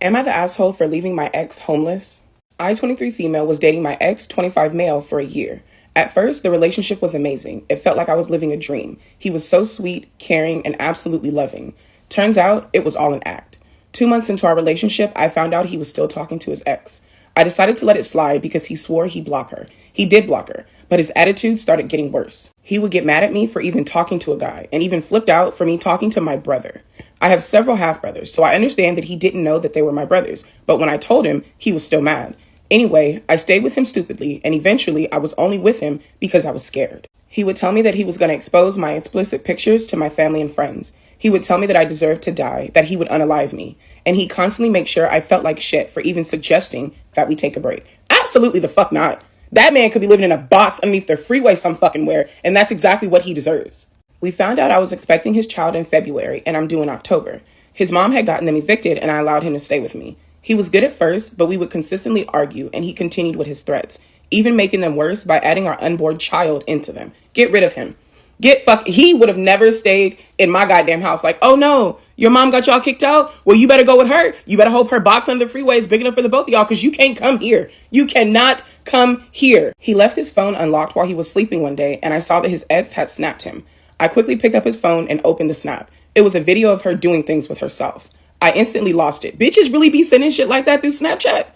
Am I the asshole for leaving my ex homeless? I, 23 female, was dating my ex, 25 male, for a year. At first, the relationship was amazing. It felt like I was living a dream. He was so sweet, caring, and absolutely loving. Turns out, it was all an act. 2 months into our relationship, I found out he was still talking to his ex. I decided to let it slide because he swore he'd block her. He did block her, but his attitude started getting worse. He would get mad at me for even talking to a guy, and even flipped out for me talking to my brother. I have several half-brothers, so I understand that he didn't know that they were my brothers, but when I told him, he was still mad. Anyway, I stayed with him stupidly, and eventually I was only with him because I was scared. He would tell me that he was going to expose my explicit pictures to my family and friends. He would tell me that I deserved to die, that he would unalive me, and he constantly made sure I felt like shit for even suggesting that we take a break. Absolutely the fuck not. That man could be living in a box underneath the freeway some fucking where, and that's exactly what he deserves. We found out I was expecting his child in February, and I'm due in October. His mom had gotten them evicted, and I allowed him to stay with me. He was good at first, but we would consistently argue, and he continued with his threats, even making them worse by adding our unborn child into them. Get rid of him. He would have never stayed in my goddamn house. Like, oh no, your mom got y'all kicked out? Well, you better go with her. You better hope her box under the freeway is big enough for the both of y'all, because you can't come here. You cannot come here. He left his phone unlocked while he was sleeping one day, and I saw that his ex had snapped him. I quickly picked up his phone and opened the snap. It was a video of her doing things with herself. I instantly lost it. Bitches really be sending shit like that through Snapchat?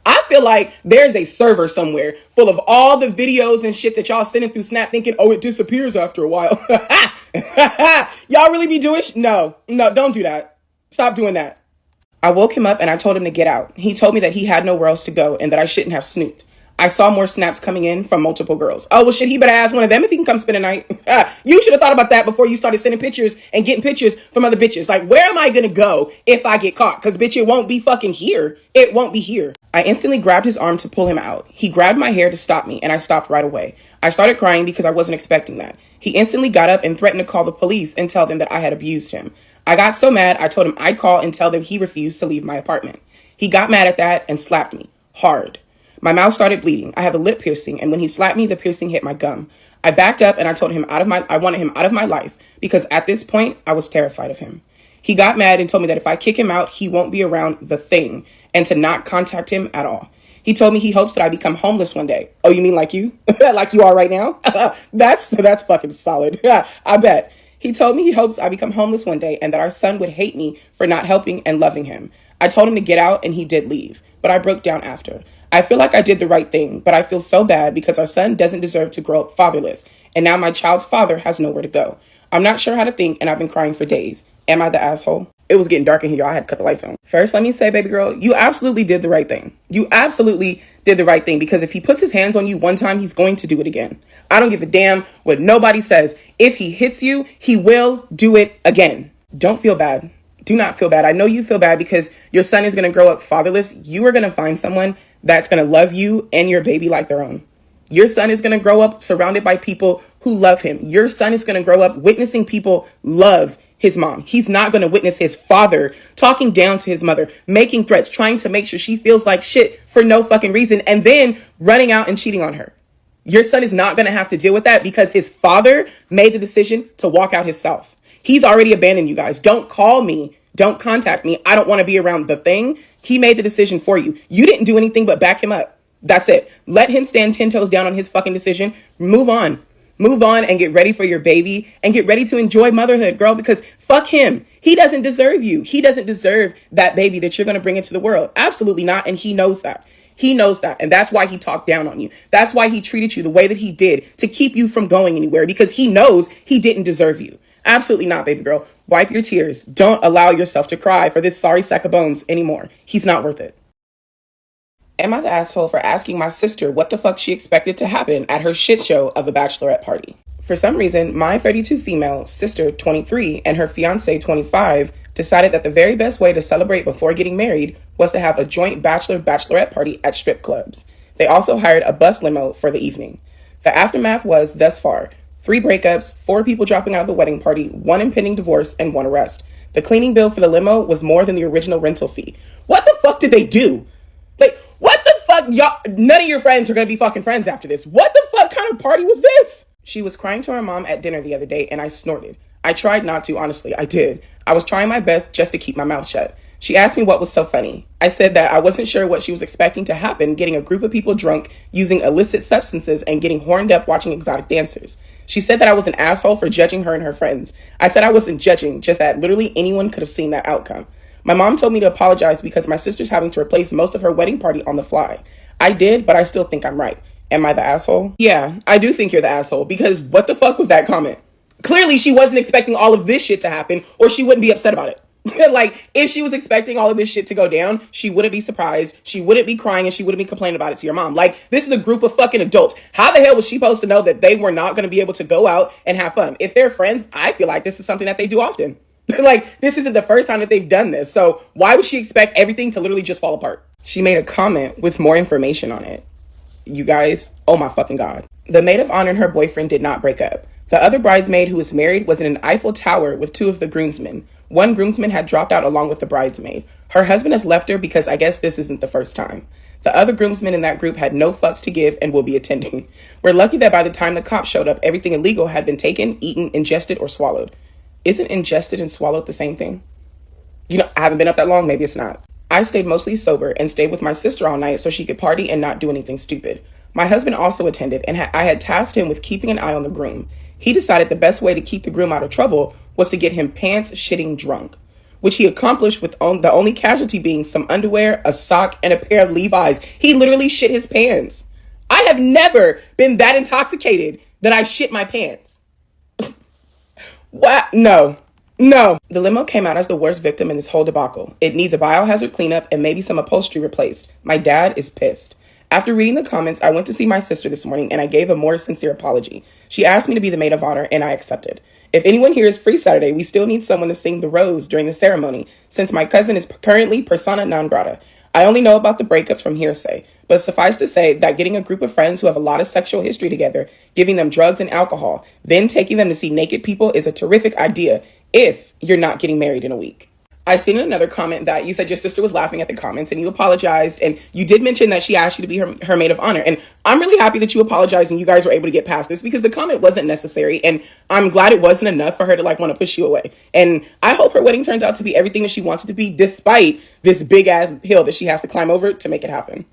I feel like there's a server somewhere full of all the videos and shit that y'all sending through Snap thinking, oh, it disappears after a while. Y'all really be doing No, don't do that. Stop doing that. I woke him up and I told him to get out. He told me that he had nowhere else to go and that I shouldn't have snooped. I saw more snaps coming in from multiple girls. Oh, well, shit, he better ask one of them if he can come spend a night. You should have thought about that before you started sending pictures and getting pictures from other bitches. Like, where am I going to go if I get caught? Because, bitch, it won't be fucking here. It won't be here. I instantly grabbed his arm to pull him out. He grabbed my hair to stop me, and I stopped right away. I started crying because I wasn't expecting that. He instantly got up and threatened to call the police and tell them that I had abused him. I got so mad, I told him I'd call and tell them he refused to leave my apartment. He got mad at that and slapped me hard. My mouth started bleeding. I have a lip piercing, and when he slapped me, the piercing hit my gum. I backed up and I told him I wanted him out of my life because at this point, I was terrified of him. He got mad and told me that if I kick him out, he won't be around the thing and to not contact him at all. He told me he hopes that I become homeless one day. Oh, you mean like you? Like you are right now? That's fucking solid. I bet. He told me he hopes I become homeless one day and that our son would hate me for not helping and loving him. I told him to get out and he did leave, but I broke down after. I feel like I did the right thing, but I feel so bad because our son doesn't deserve to grow up fatherless, and now my child's father has nowhere to go. I'm not sure how to think, and I've been crying for days. Am I the asshole? It was getting dark in here, y'all. I had to cut the lights on. First, let me say, baby girl, you absolutely did the right thing. You absolutely did the right thing, because if he puts his hands on you one time, he's going to do it again. I don't give a damn what nobody says. If he hits you, he will do it again. Don't feel bad. Do not feel bad. I know you feel bad because your son is going to grow up fatherless. You are going to find someone that's going to love you and your baby like their own. Your son is going to grow up surrounded by people who love him. Your son is going to grow up witnessing people love his mom. He's not going to witness his father talking down to his mother, making threats, trying to make sure she feels like shit for no fucking reason, and then running out and cheating on her. Your son is not going to have to deal with that because his father made the decision to walk out himself. He's already abandoned you guys. Don't call me. Don't contact me. I don't want to be around the thing. He made the decision for you. You didn't do anything but back him up. That's it. Let him stand 10 toes down on his fucking decision. Move on. Move on and get ready for your baby and get ready to enjoy motherhood, girl, because fuck him. He doesn't deserve you. He doesn't deserve that baby that you're going to bring into the world. Absolutely not. And he knows that. He knows that. And that's why he talked down on you. That's why he treated you the way that he did to keep you from going anywhere, because he knows he didn't deserve you. Absolutely not, baby girl. Wipe your tears. Don't allow yourself to cry for this sorry sack of bones anymore. He's not worth it. Am I the asshole for asking my sister what the fuck she expected to happen at her shit show of a bachelorette party? For some reason, my 32 female sister, 23, and her fiance, 25, decided that the very best way to celebrate before getting married was to have a joint bachelorette party at strip clubs. They also hired a bus limo for the evening. The aftermath was, thus far, 3 breakups, 4 people dropping out of the wedding party, 1 impending divorce, and 1 arrest. The cleaning bill for the limo was more than the original rental fee. What the fuck did they do? Like, what the fuck? Y'all, none of your friends are going to be fucking friends after this. What the fuck kind of party was this? She was crying to her mom at dinner the other day, and I snorted. I tried not to, honestly. I did. I was trying my best just to keep my mouth shut. She asked me what was so funny. I said that I wasn't sure what she was expecting to happen, getting a group of people drunk, using illicit substances, and getting horned up watching exotic dancers. She said that I was an asshole for judging her and her friends. I said I wasn't judging, just that literally anyone could have seen that outcome. My mom told me to apologize because my sister's having to replace most of her wedding party on the fly. I did, but I still think I'm right. Am I the asshole? Yeah, I do think you're the asshole, because what the fuck was that comment? Clearly, she wasn't expecting all of this shit to happen, or she wouldn't be upset about it. Like, if she was expecting all of this shit to go down, she wouldn't be surprised, she wouldn't be crying, and she wouldn't be complaining about it to your mom. Like, this is a group of fucking adults. How the hell was she supposed to know that they were not going to be able to go out and have fun? If they're friends, I feel like this is something that they do often. Like, this isn't the first time that they've done this, so why would she expect everything to literally just fall apart? She made a comment with more information on it. You guys, oh my fucking God. The maid of honor and her boyfriend did not break up. The other bridesmaid who was married was in an Eiffel Tower with two of the groomsmen. One groomsman had dropped out along with the bridesmaid. Her husband has left her because I guess this isn't the first time. The other groomsmen in that group had no fucks to give and will be attending. We're lucky that by the time the cops showed up, everything illegal had been taken, eaten, ingested, or swallowed. Isn't ingested and swallowed the same thing? You know, I haven't been up that long, maybe it's not. I stayed mostly sober and stayed with my sister all night so she could party and not do anything stupid. My husband also attended, and I had tasked him with keeping an eye on the groom. He decided the best way to keep the groom out of trouble was to get him pants shitting drunk, which he accomplished with the only casualty being some underwear, a sock, and a pair of Levi's. He literally shit his pants. I have never been that intoxicated that I shit my pants. What? No. The limo came out as the worst victim in this whole debacle. It needs a biohazard cleanup and maybe some upholstery replaced. My dad is pissed. After reading the comments, I went to see my sister this morning and I gave a more sincere apology. She asked me to be the maid of honor and I accepted. If anyone here is free Saturday, we still need someone to sing the rose during the ceremony, since my cousin is currently persona non grata. I only know about the breakups from hearsay, but suffice to say that getting a group of friends who have a lot of sexual history together, giving them drugs and alcohol, then taking them to see naked people is a terrific idea if you're not getting married in a week. I seen another comment that you said your sister was laughing at the comments and you apologized, and you did mention that she asked you to be her maid of honor. And I'm really happy that you apologized and you guys were able to get past this, because the comment wasn't necessary, and I'm glad it wasn't enough for her to want to push you away. And I hope her wedding turns out to be everything that she wants it to be, despite this big ass hill that she has to climb over to make it happen.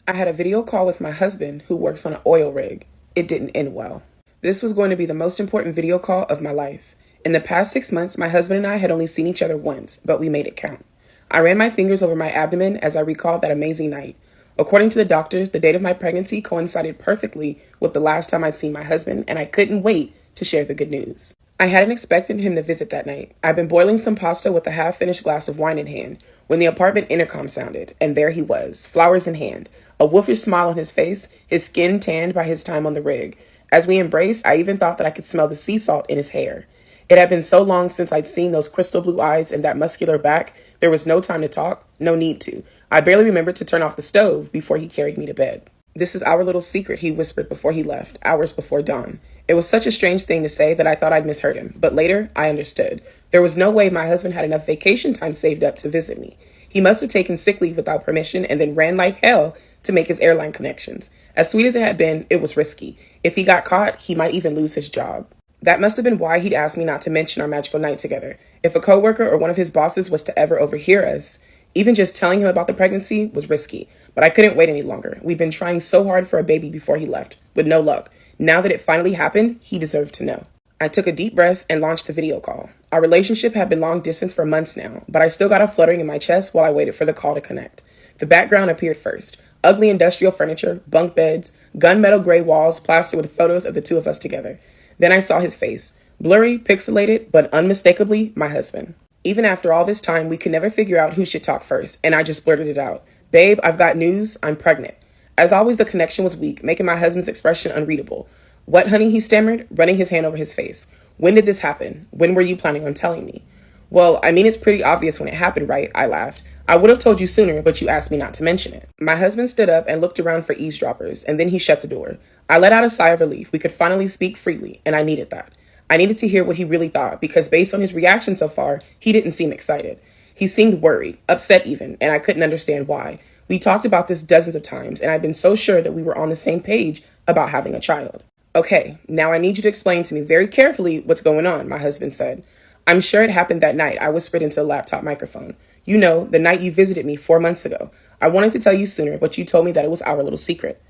I had a video call with my husband who works on an oil rig. It didn't end well. This was going to be the most important video call of my life. In the past 6 months, my husband and I had only seen each other once, but we made it count. I ran my fingers over my abdomen as I recalled that amazing night. According to the doctors, the date of my pregnancy coincided perfectly with the last time I'd seen my husband, and I couldn't wait to share the good news. I hadn't expected him to visit that night. I'd been boiling some pasta with a half-finished glass of wine in hand when the apartment intercom sounded, and there he was, flowers in hand, a wolfish smile on his face, his skin tanned by his time on the rig. As we embraced, I even thought that I could smell the sea salt in his hair. It had been so long since I'd seen those crystal blue eyes and that muscular back, there was no time to talk, no need to. I barely remembered to turn off the stove before he carried me to bed. "This is our little secret," he whispered before he left, hours before dawn. It was such a strange thing to say that I thought I'd misheard him, but later I understood. There was no way my husband had enough vacation time saved up to visit me. He must have taken sick leave without permission and then ran like hell to make his airline connections. As sweet as it had been, it was risky. If he got caught, he might even lose his job. That must have been why he'd asked me not to mention our magical night together. If a coworker or one of his bosses was to ever overhear us, even just telling him about the pregnancy was risky. But I couldn't wait any longer. We'd been trying so hard for a baby before he left, with no luck. Now that it finally happened, he deserved to know. I took a deep breath and launched the video call. Our relationship had been long distance for months now, but I still got a fluttering in my chest while I waited for the call to connect. The background appeared first. Ugly industrial furniture, bunk beds, gunmetal gray walls plastered with photos of the two of us together. Then I saw his face. Blurry, pixelated, but unmistakably my husband. Even after all this time, we could never figure out who should talk first, and I just blurted it out. "Babe, I've got news. I'm pregnant." As always, the connection was weak, making my husband's expression unreadable. "What, honey?" he stammered, running his hand over his face. "When did this happen? When were you planning on telling me?" "Well, I mean, it's pretty obvious when it happened, right?" I laughed. "I would have told you sooner, but you asked me not to mention it." My husband stood up and looked around for eavesdroppers, and then he shut the door. I let out a sigh of relief. We could finally speak freely, and I needed that. I needed to hear what he really thought, because based on his reaction so far, he didn't seem excited. He seemed worried, upset even, and I couldn't understand why. We talked about this dozens of times, and I've been so sure that we were on the same page about having a child. "Okay, now I need you to explain to me very carefully what's going on," my husband said. I'm sure it happened that night, I whispered into the laptop microphone. You know, the night you visited me 4 months ago. I wanted to tell you sooner, but you told me that it was our little secret.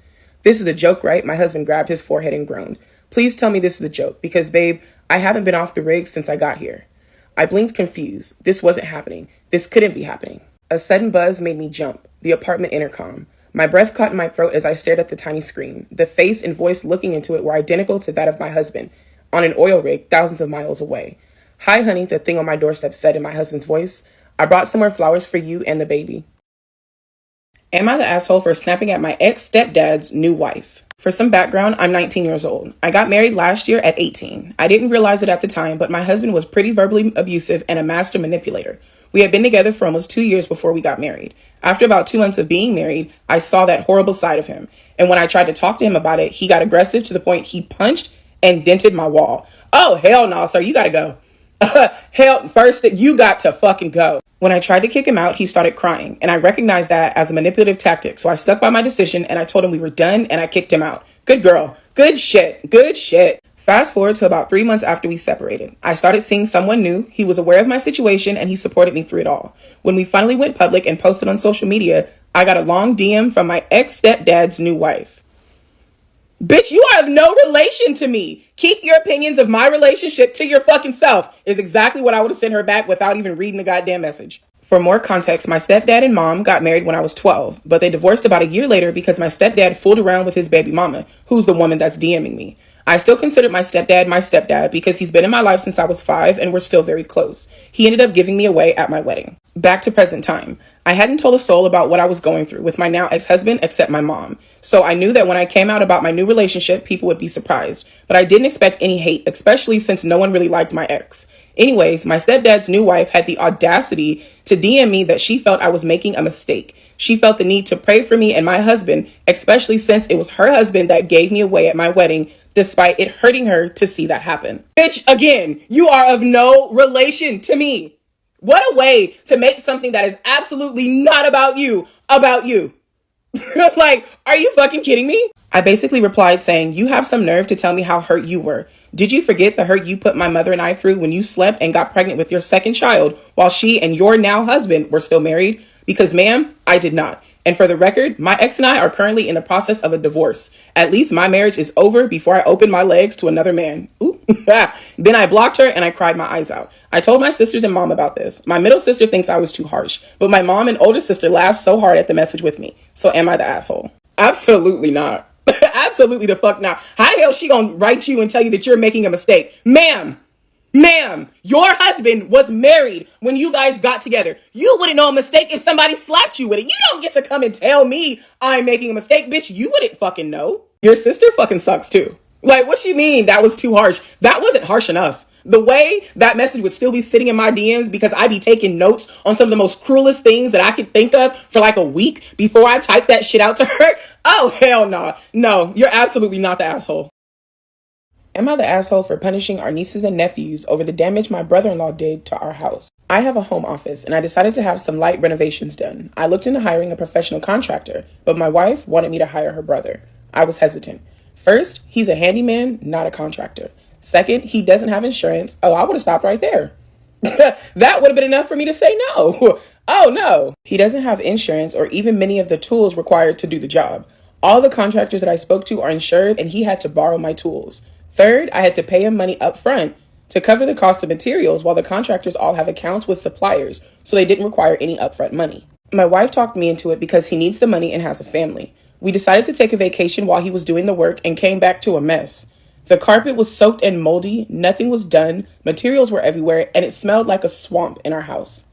This is the joke, right? My husband grabbed his forehead and groaned. Please tell me this is the joke, because, babe, I haven't been off the rig since I got here. I blinked confused. This wasn't happening. This couldn't be happening. A sudden buzz made me jump. The apartment intercom. My breath caught in my throat as I stared at the tiny screen. The face and voice looking into it were identical to that of my husband, on an oil rig thousands of miles away. Hi, honey, the thing on my doorstep said in my husband's voice. I brought some more flowers for you and the baby. Am I the asshole for snapping at my ex-stepdad's new wife? For some background, I'm 19 years old. I got married last year at 18. I didn't realize it at the time, but my husband was pretty verbally abusive and a master manipulator. We had been together for almost 2 years before we got married. After about 2 months of being married, I saw that horrible side of him. And when I tried to talk to him about it, he got aggressive to the point he punched and dented my wall. Oh, hell no, sir, you gotta go. Hell, first, you got to fucking go. When I tried to kick him out, he started crying, and I recognized that as a manipulative tactic, so I stuck by my decision, and I told him we were done, and I kicked him out. Good girl. Good shit. Good shit. Fast forward to about 3 months after we separated. I started seeing someone new. He was aware of my situation, and he supported me through it all. When we finally went public and posted on social media, I got a long DM from my ex-stepdad's new wife. Bitch, you are of no relation to me. Keep your opinions of my relationship to your fucking self, is exactly what I would have sent her back without even reading the goddamn message. For more context, my stepdad and mom got married when I was 12, but they divorced about a year later because my stepdad fooled around with his baby mama, who's the woman that's DMing me. I still considered my stepdad because he's been in my life since I was 5 and we're still very close. He ended up giving me away at my wedding. Back to present time. I hadn't told a soul about what I was going through with my now ex-husband except my mom. So I knew that when I came out about my new relationship, people would be surprised. But I didn't expect any hate, especially since no one really liked my ex. Anyways, my stepdad's new wife had the audacity to DM me that she felt I was making a mistake. She felt the need to pray for me and my husband, especially since it was her husband that gave me away at my wedding, despite it hurting her to see that happen. Bitch, again, you are of no relation to me. What a way to make something that is absolutely not about you, about you. Like, are you fucking kidding me? I basically replied saying, you have some nerve to tell me how hurt you were. Did you forget the hurt you put my mother and I through when you slept and got pregnant with your second child while she and your now husband were still married? Because, ma'am, I did not. And for the record, my ex and I are currently in the process of a divorce. At least my marriage is over before I open my legs to another man. Ooh. Then I blocked her and I cried my eyes out. I told my sisters and mom about this. My middle sister thinks I was too harsh, but my mom and older sister laughed so hard at the message with me. So am I the asshole? Absolutely not. Absolutely the fuck not. How the hell she gonna write you and tell you that you're making a mistake? Ma'am, your husband was married when you guys got together. You wouldn't know a mistake if somebody slapped you with it. You don't get to come and tell me I'm making a mistake, bitch. You wouldn't fucking know. Your sister fucking sucks too. Like, what you mean that was too harsh? That wasn't harsh enough. The way that message would still be sitting in my DMs because I be taking notes on some of the most cruelest things that I could think of for like a week before I type that shit out to her. Oh, hell no. No, you're absolutely not the asshole. Am I the asshole for punishing our nieces and nephews over the damage my brother-in-law did to our house? I have a home office and I decided to have some light renovations done. I looked into hiring a professional contractor, but my wife wanted me to hire her brother. I was hesitant. First, he's a handyman, not a contractor. Second, he doesn't have insurance. Oh, I would have stopped right there. That would have been enough for me to say no. Oh, no. He doesn't have insurance or even many of the tools required to do the job. All the contractors that I spoke to are insured and he had to borrow my tools. Third, I had to pay him money up front to cover the cost of materials while the contractors all have accounts with suppliers, so they didn't require any upfront money. My wife talked me into it because he needs the money and has a family. We decided to take a vacation while he was doing the work and came back to a mess. The carpet was soaked and moldy, nothing was done, materials were everywhere, and it smelled like a swamp in our house.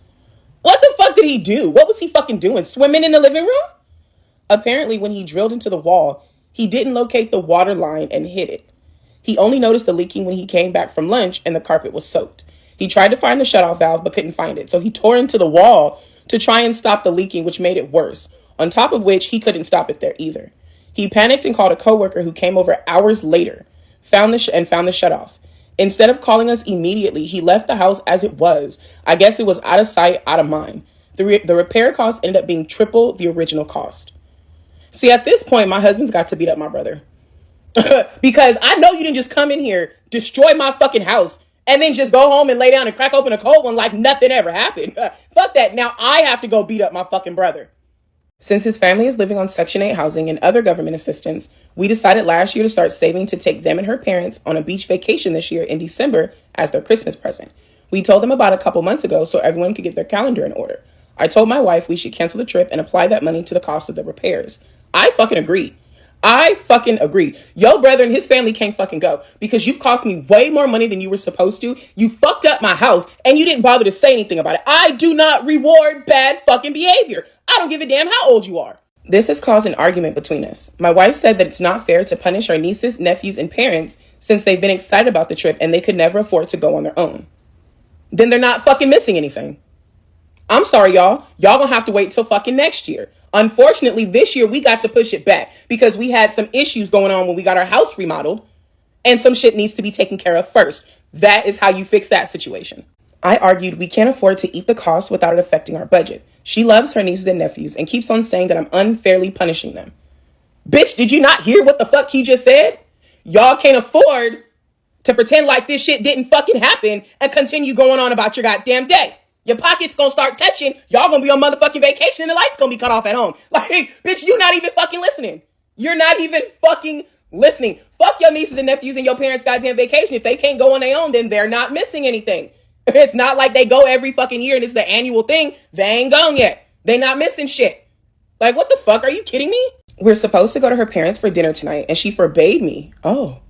What the fuck did he do? What was he fucking doing? Swimming in the living room? Apparently, when he drilled into the wall, he didn't locate the water line and hit it. He only noticed the leaking when he came back from lunch and the carpet was soaked. He tried to find the shutoff valve but couldn't find it, so he tore into the wall to try and stop the leaking, which made it worse, on top of which he couldn't stop it there either. He panicked and called a coworker who came over hours later, found the shutoff. Instead of calling us immediately, he left the house as it was. I guess it was out of sight, out of mind. The repair cost ended up being triple the original cost. See, at this point, my husband's got to beat up my brother. Because I know you didn't just come in here, destroy my fucking house, and then just go home and lay down and crack open a cold one like nothing ever happened. Fuck that. Now I have to go beat up my fucking brother. Since his family is living on Section 8 housing and other government assistance, we decided last year to start saving to take them and her parents on a beach vacation this year in December as their Christmas present. We told them about a couple months ago so everyone could get their calendar in order. I told my wife we should cancel the trip and apply that money to the cost of the repairs. I fucking agree. Yo brother and his family can't fucking go because you've cost me way more money than you were supposed to. You fucked up my house and you didn't bother to say anything about it. I do not reward bad fucking behavior. I don't give a damn how old you are. This has caused an argument between us. My wife said that it's not fair to punish our nieces, nephews, and parents since they've been excited about the trip and they could never afford to go on their own. Then they're not fucking missing anything. I'm sorry, y'all. Y'all gonna have to wait till fucking next year. Unfortunately, this year we got to push it back because we had some issues going on when we got our house remodeled and some shit needs to be taken care of first. That is how you fix that situation. I argued we can't afford to eat the cost without it affecting our budget. She loves her nieces and nephews and keeps on saying that I'm unfairly punishing them. Bitch, did you not hear what the fuck he just said? Y'all can't afford to pretend like this shit didn't fucking happen and continue going on about your goddamn day. Your pocket's gonna start touching. Y'all gonna be on motherfucking vacation and the lights gonna be cut off at home. Like, bitch, you not even fucking listening. You're not even fucking listening. Fuck your nieces and nephews and your parents' goddamn vacation. If they can't go on their own, then they're not missing anything. It's not like they go every fucking year and it's the annual thing. They ain't gone yet. They not missing shit. Like, what the fuck? Are you kidding me? We're supposed to go to her parents for dinner tonight and she forbade me. Oh.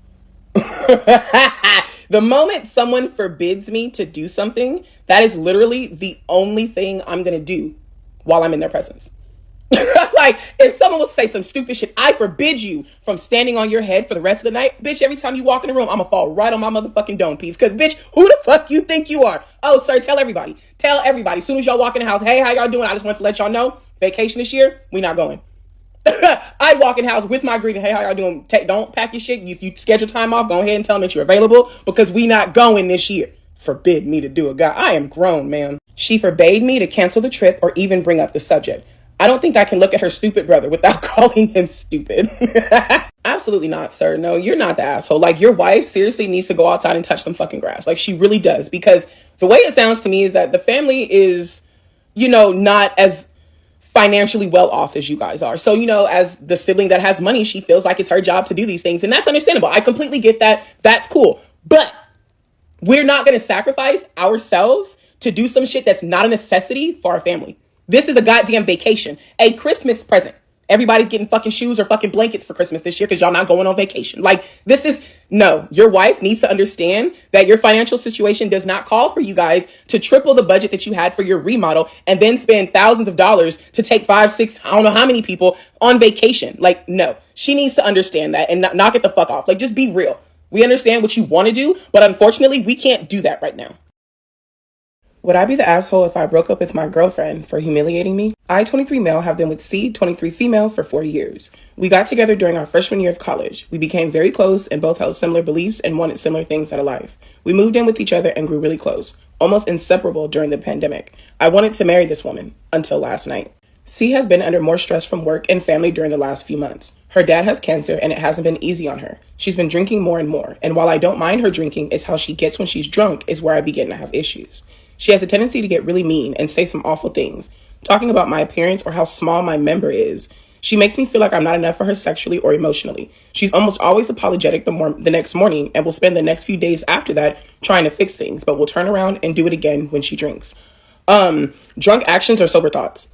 The moment someone forbids me to do something, that is literally the only thing I'm going to do while I'm in their presence. Like, if someone will say some stupid shit, I forbid you from standing on your head for the rest of the night. Bitch, every time you walk in the room, I'm going to fall right on my motherfucking dome piece. Because, bitch, who the fuck you think you are? Oh, sir, tell everybody. Tell everybody. As soon as y'all walk in the house, hey, how y'all doing? I just want to let y'all know, vacation this year, we not going. I walk in the house with my greeting. Hey, how y'all doing? Don't pack your shit. If you schedule time off, go ahead and tell them that you're available because we not going this year. Forbid me to do it, God. I am grown, man. She forbade me to cancel the trip or even bring up the subject. I don't think I can look at her stupid brother without calling him stupid. Absolutely not, sir. No, you're not the asshole. Like, your wife seriously needs to go outside and touch some fucking grass. Like, she really does. Because the way it sounds to me is that the family is, not as financially well off as you guys are. So, as the sibling that has money, she feels like it's her job to do these things. And that's understandable. I completely get that. That's cool. But we're not going to sacrifice ourselves to do some shit that's not a necessity for our family. This is a goddamn vacation, a Christmas present. Everybody's getting fucking shoes or fucking blankets for Christmas this year because y'all not going on vacation. Like, no, your wife needs to understand that your financial situation does not call for you guys to triple the budget that you had for your remodel and then spend thousands of dollars to take 5, 6, I don't know how many people on vacation. Like, no, she needs to understand that and knock it the fuck off. Like, just be real. We understand what you want to do, but unfortunately, we can't do that right now. Would I be the asshole if I broke up with my girlfriend for humiliating me? I, 23 male, have been with C, 23 female, for 4 years. We got together during our freshman year of college. We became very close and both held similar beliefs and wanted similar things out of life. We moved in with each other and grew really close, almost inseparable during the pandemic. I wanted to marry this woman until last night. C has been under more stress from work and family during the last few months. Her dad has cancer and it hasn't been easy on her. She's been drinking more and more. And while I don't mind her drinking, it's how she gets when she's drunk is where I begin to have issues. She has a tendency to get really mean and say some awful things, talking about my appearance or how small my member is. She makes me feel like I'm not enough for her sexually or emotionally. She's almost always apologetic the next morning and will spend the next few days after that trying to fix things, but will turn around and do it again when she drinks. Drunk actions or sober thoughts.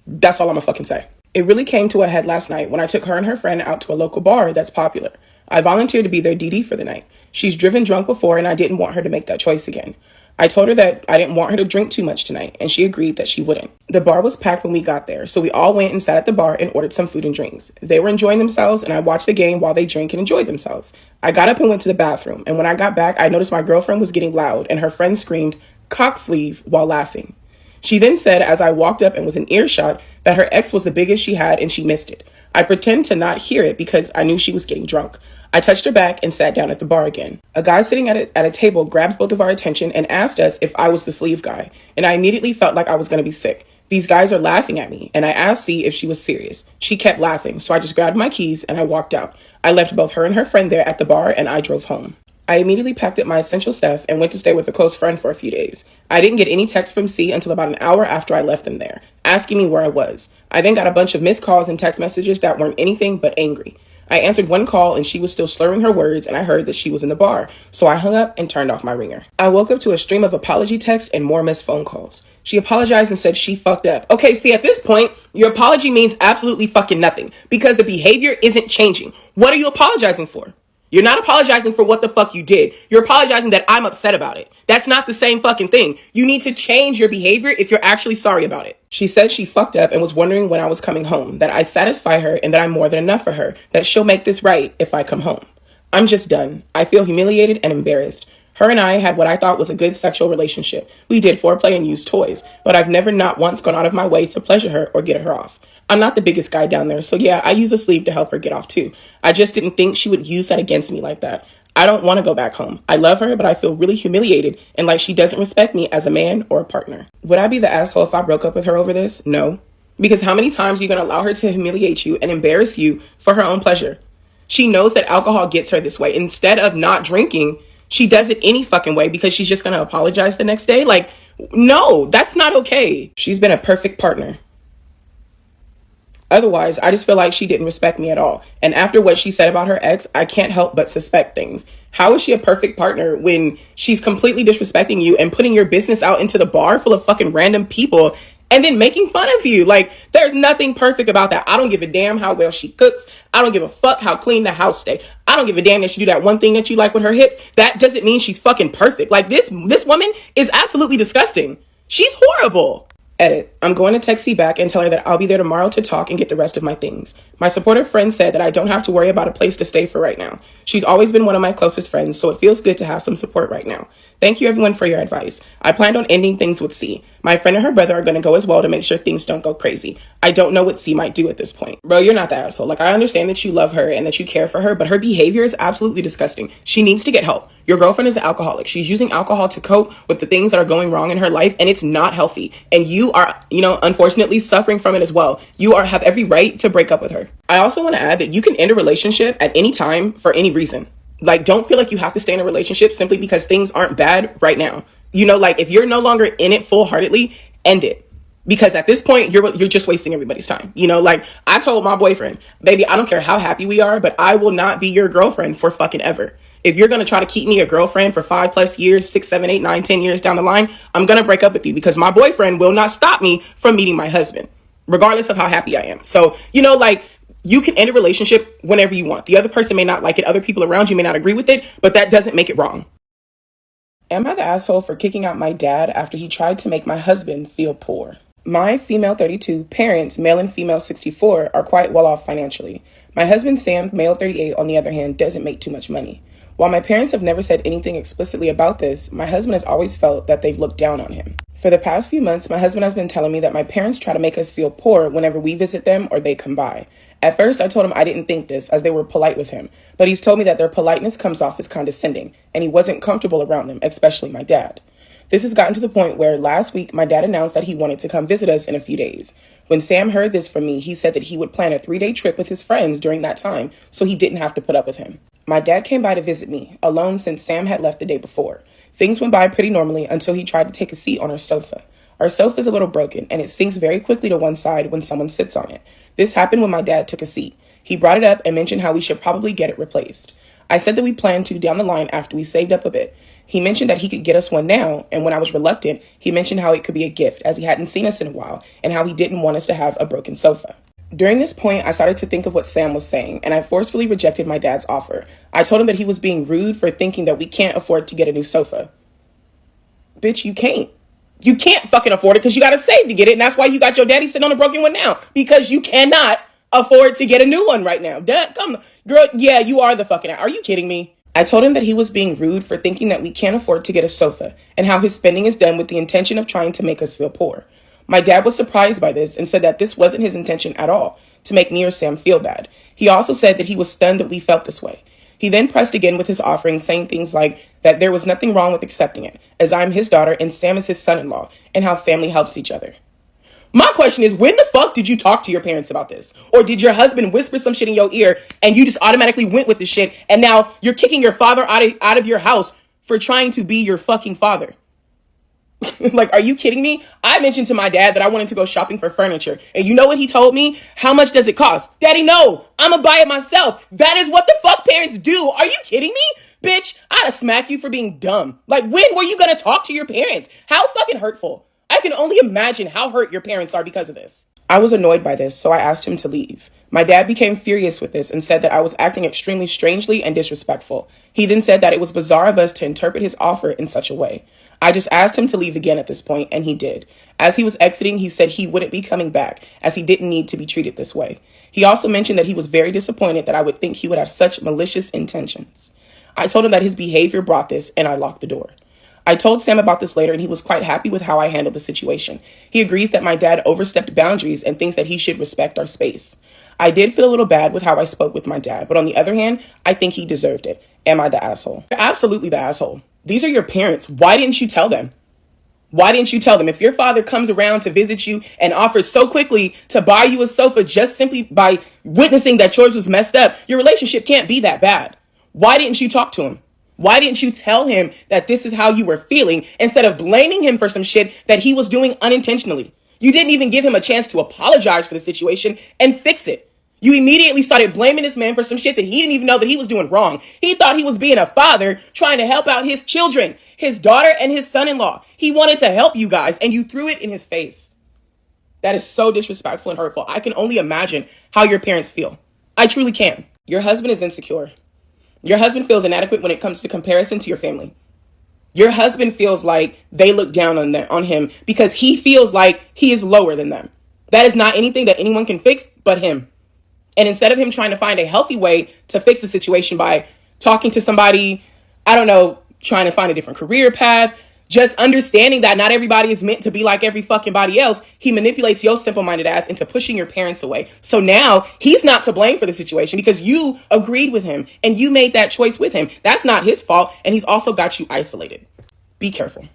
That's all I'm gonna fucking say. It really came to a head last night when I took her and her friend out to a local bar that's popular. I volunteered to be their DD for the night. She's driven drunk before and I didn't want her to make that choice again. I told her that I didn't want her to drink too much tonight, and she agreed that she wouldn't. The bar was packed when we got there, so we all went and sat at the bar and ordered some food and drinks. They were enjoying themselves, and I watched the game while they drank and enjoyed themselves. I got up and went to the bathroom, and when I got back, I noticed my girlfriend was getting loud, and her friend screamed, "cock sleeve," while laughing. She then said, as I walked up and was in earshot, that her ex was the biggest she had and she missed it. I pretend to not hear it because I knew she was getting drunk. I touched her back and sat down at the bar again. A guy sitting at a table grabs both of our attention and asked us if I was the sleeve guy, and I immediately felt like I was going to be sick. These guys are laughing at me, and I asked C if she was serious. She kept laughing, so I just grabbed my keys and I walked out. I left both her and her friend there at the bar, and I drove home. I immediately packed up my essential stuff and went to stay with a close friend for a few days. I didn't get any text from C until about an hour after I left them there, asking me where I was. I then got a bunch of missed calls and text messages that weren't anything but angry. I answered one call and she was still slurring her words, and I heard that she was in the bar, so I hung up and turned off my ringer. I woke up to a stream of apology texts and more missed phone calls. She apologized and said she fucked up. Okay, see, at this point, your apology means absolutely fucking nothing because the behavior isn't changing. What are you apologizing for? You're not apologizing for what the fuck you did. You're apologizing that I'm upset about it. That's not the same fucking thing. You need to change your behavior if you're actually sorry about it. She said she fucked up and was wondering when I was coming home, that I satisfy her and that I'm more than enough for her, that she'll make this right if I come home. I'm just done. I feel humiliated and embarrassed. Her and I had what I thought was a good sexual relationship. We did foreplay and used toys, but I've never not once gone out of my way to pleasure her or get her off. I'm not the biggest guy down there, so yeah, I use a sleeve to help her get off too. I just didn't think she would use that against me like that. I don't want to go back home. I love her, but I feel really humiliated and like she doesn't respect me as a man or a partner. Would I be the asshole if I broke up with her over this? No. Because how many times are you going to allow her to humiliate you and embarrass you for her own pleasure? She knows that alcohol gets her this way. Instead of not drinking, she does it any fucking way because she's just going to apologize the next day. Like, no, that's not okay. She's been a perfect partner. Otherwise, I just feel like she didn't respect me at all. And after what she said about her ex, I can't help but suspect things. How is she a perfect partner when she's completely disrespecting you and putting your business out into the bar full of fucking random people and then making fun of you? Like, there's nothing perfect about that. I don't give a damn how well she cooks. I don't give a fuck how clean the house stay. I don't give a damn that she do that one thing that you like with her hips. That doesn't mean she's fucking perfect. Like, this woman is absolutely disgusting. She's horrible. Edit. I'm going to text C back and tell her that I'll be there tomorrow to talk and get the rest of my things. My supportive friend said that I don't have to worry about a place to stay for right now. She's always been one of my closest friends, so it feels good to have some support right now. Thank you everyone for your advice. I planned on ending things with C. My friend and her brother are going to go as well to make sure things don't go crazy. I don't know what C might do at this point. Bro, you're not the asshole. Like, I understand that you love her and that you care for her, but her behavior is absolutely disgusting. She needs to get help. Your girlfriend is an alcoholic. She's using alcohol to cope with the things that are going wrong in her life, and it's not healthy. And you are, unfortunately suffering from it as well. You have every right to break up with her. I also want to add that you can end a relationship at any time for any reason. Like, don't feel like you have to stay in a relationship simply because things aren't bad right now. If you're no longer in it full-heartedly, end it. Because at this point, you're just wasting everybody's time. I told my boyfriend, baby, I don't care how happy we are, but I will not be your girlfriend for fucking ever. If you're going to try to keep me a girlfriend for 5+ years, 6, 7, 8, 9, 10 years down the line, I'm going to break up with you because my boyfriend will not stop me from meeting my husband, regardless of how happy I am. So, you can end a relationship whenever you want. The other person may not like it. Other people around you may not agree with it, but that doesn't make it wrong. Am I the asshole for kicking out my dad after he tried to make my husband feel poor? My female 32 parents, male and female 64, are quite well off financially. My husband Sam, male 38, on the other hand, doesn't make too much money. While my parents have never said anything explicitly about this, my husband has always felt that they've looked down on him. For the past few months, my husband has been telling me that my parents try to make us feel poor whenever we visit them or they come by. At first, I told him I didn't think this, as they were polite with him, but he's told me that their politeness comes off as condescending, and he wasn't comfortable around them, especially my dad. This has gotten to the point where last week, my dad announced that he wanted to come visit us in a few days. When Sam heard this from me, he said that he would plan a 3-day trip with his friends during that time, so he didn't have to put up with him. My dad came by to visit me, alone since Sam had left the day before. Things went by pretty normally until he tried to take a seat on our sofa. Our sofa is a little broken, and it sinks very quickly to one side when someone sits on it. This happened when my dad took a seat. He brought it up and mentioned how we should probably get it replaced. I said that we planned to down the line after we saved up a bit. He mentioned that he could get us one now, and when I was reluctant, he mentioned how it could be a gift as he hadn't seen us in a while and how he didn't want us to have a broken sofa. During this point, I started to think of what Sam was saying, and I forcefully rejected my dad's offer. I told him that he was being rude for thinking that we can't afford to get a new sofa. Bitch, you can't. You can't fucking afford it because you got to save to get it, and that's why you got your daddy sitting on a broken one now, because you cannot afford to get a new one right now. Come, girl, yeah, you are the fucking... Are you kidding me? I told him that he was being rude for thinking that we can't afford to get a sofa, and how his spending is done with the intention of trying to make us feel poor. My dad was surprised by this and said that this wasn't his intention at all, to make me or Sam feel bad. He also said that he was stunned that we felt this way. He then pressed again with his offering, saying things like that there was nothing wrong with accepting it, as I'm his daughter and Sam is his son-in-law, and how family helps each other. My question is, when the fuck did you talk to your parents about this? Or did your husband whisper some shit in your ear and you just automatically went with the shit and now you're kicking your father out of your house for trying to be your fucking father? Like, are you kidding me? I mentioned to my dad that I wanted to go shopping for furniture. And you know what he told me? How much does it cost? Daddy, no, I'm gonna buy it myself. That is what the fuck parents do. Are you kidding me? Bitch, I'd have smacked you for being dumb. Like, when were you gonna talk to your parents? How fucking hurtful. I can only imagine how hurt your parents are because of this. I was annoyed by this, so I asked him to leave. My dad became furious with this and said that I was acting extremely strangely and disrespectful. He then said that it was bizarre of us to interpret his offer in such a way. I just asked him to leave again at this point, and he did. As he was exiting, he said he wouldn't be coming back, as he didn't need to be treated this way. He also mentioned that he was very disappointed that I would think he would have such malicious intentions. I told him that his behavior brought this, and I locked the door. I told Sam about this later, and he was quite happy with how I handled the situation. He agrees that my dad overstepped boundaries and thinks that he should respect our space. I did feel a little bad with how I spoke with my dad, but on the other hand, I think he deserved it. Am I the asshole? You're absolutely the asshole. These are your parents. Why didn't you tell them? Why didn't you tell them? If your father comes around to visit you and offers so quickly to buy you a sofa just simply by witnessing that yours was messed up, your relationship can't be that bad. Why didn't you talk to him? Why didn't you tell him that this is how you were feeling instead of blaming him for some shit that he was doing unintentionally? You didn't even give him a chance to apologize for the situation and fix it. You immediately started blaming this man for some shit that he didn't even know that he was doing wrong. He thought he was being a father trying to help out his children, his daughter and his son-in-law. He wanted to help you guys and you threw it in his face. That is so disrespectful and hurtful. I can only imagine how your parents feel. I truly can. Your husband is insecure. Your husband feels inadequate when it comes to comparison to your family. Your husband feels like they look down on him because he feels like he is lower than them. That is not anything that anyone can fix but him. And instead of him trying to find a healthy way to fix the situation by talking to somebody, I don't know, trying to find a different career path, just understanding that not everybody is meant to be like every fucking body else, he manipulates your simple-minded ass into pushing your parents away. So now he's not to blame for the situation because you agreed with him and you made that choice with him. That's not his fault. And he's also got you isolated. Be careful.